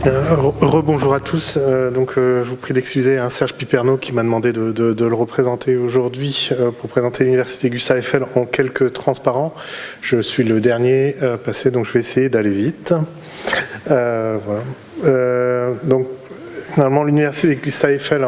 Rebonjour à tous. Je vous prie d'excuser Serge Piperno qui m'a demandé de le représenter aujourd'hui pour présenter l'Université Gustave Eiffel en quelques transparents. Je suis le dernier passé, donc je vais essayer d'aller vite. Finalement, l'Université Gustave Eiffel,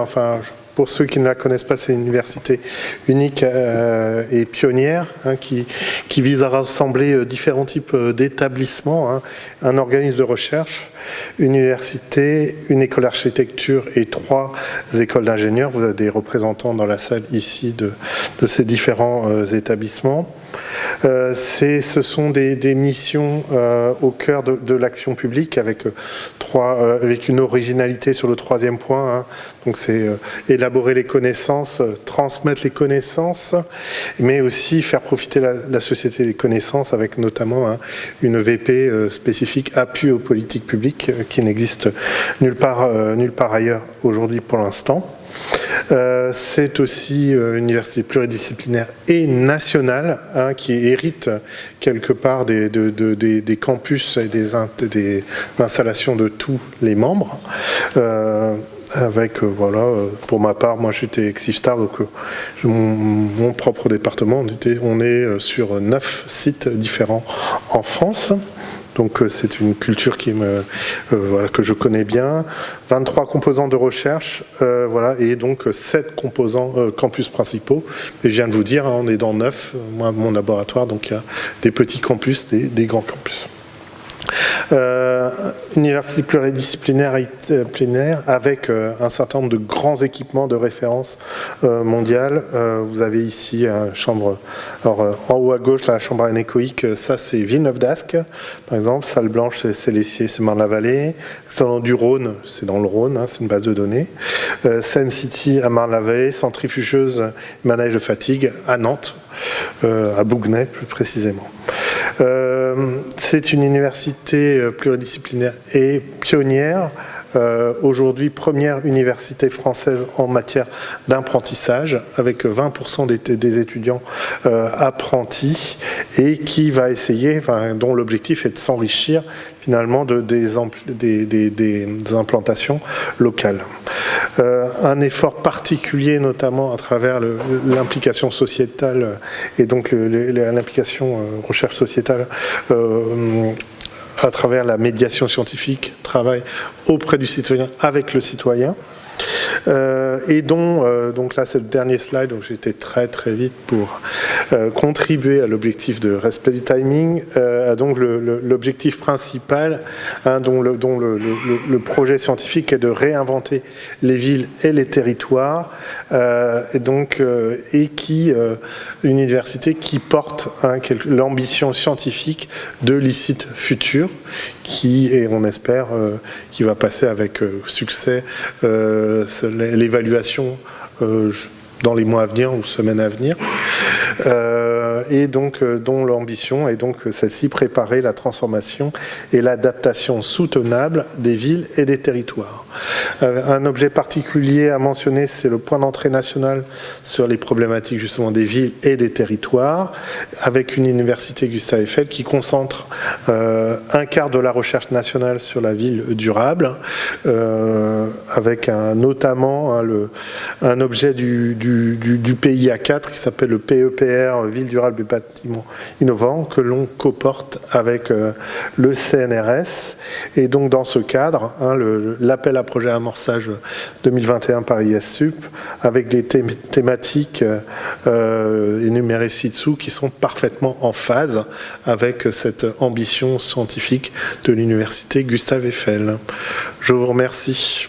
pour ceux qui ne la connaissent pas, c'est une université unique et pionnière qui vise à rassembler différents types d'établissements, un organisme de recherche, une université, une école d'architecture et 3 écoles d'ingénieurs. Vous avez des représentants dans la salle ici de ces différents établissements. Ce sont des missions au cœur de l'action publique avec une originalité sur le 3e point. Donc c'est élaborer les connaissances, transmettre les connaissances, mais aussi faire profiter la société des connaissances avec notamment une VP spécifique appui aux politiques publiques qui n'existe nulle part ailleurs aujourd'hui pour l'instant. C'est aussi une université pluridisciplinaire et nationale qui hérite quelque part des campus et des installations de tous les membres. Pour ma part, moi j'étais Exifstar, donc mon propre département, on est sur 9 sites différents en France. Donc c'est une culture que je connais bien. 23 composants de recherche, et donc 7 composants campus principaux. Et je viens de vous dire, on est dans 9, moi mon laboratoire, donc il y a des petits campus, des grands campus. Université pluridisciplinaire avec un certain nombre de grands équipements de référence mondiale. Vous avez ici une chambre, en haut à gauche la chambre anéchoïque, ça c'est Villeneuve d'Ascq par exemple, Salle Blanche c'est Lessier, c'est Marne-la-Vallée, Salon du Rhône, c'est dans le Rhône, c'est une base de données, Seine City à Marne-la-Vallée, centrifugeuse manège de fatigue à Nantes, à Bougnay plus précisément. C'est une université pluridisciplinaire et pionnière. Aujourd'hui, première université française en matière d'apprentissage, avec 20% des étudiants apprentis, et qui va essayer, dont l'objectif est de s'enrichir finalement des implantations locales. Un effort particulier, notamment à travers l'implication sociétale et donc l'implication recherche sociétale à travers la médiation scientifique, travail auprès du citoyen, avec le citoyen. Donc là c'est le dernier slide, donc j'ai été très vite pour contribuer à l'objectif de respect du timing. Donc l'objectif principal, dont le projet scientifique est de réinventer les villes et les territoires, une université qui porte l'ambition scientifique de l'ICIT Futur, et on espère qui va passer avec succès l'évaluation dans les mois à venir ou semaines à venir, et donc dont l'ambition est donc celle-ci, préparer la transformation et l'adaptation soutenable des villes et des territoires. Un objet particulier à mentionner, c'est le point d'entrée national sur les problématiques justement des villes et des territoires, avec une université Gustave Eiffel qui concentre un quart de la recherche nationale sur la ville durable, avec notamment un objet du PIA 4 qui s'appelle le PEPR, Ville durable et bâtiments innovants, que l'on coporte avec le CNRS. Et donc dans ce cadre, l'appel à projet amorçage 2021 par ISSUP, avec des thématiques énumérées ci-dessous qui sont parfaitement en phase avec cette ambition scientifique de l'université Gustave Eiffel. Je vous remercie.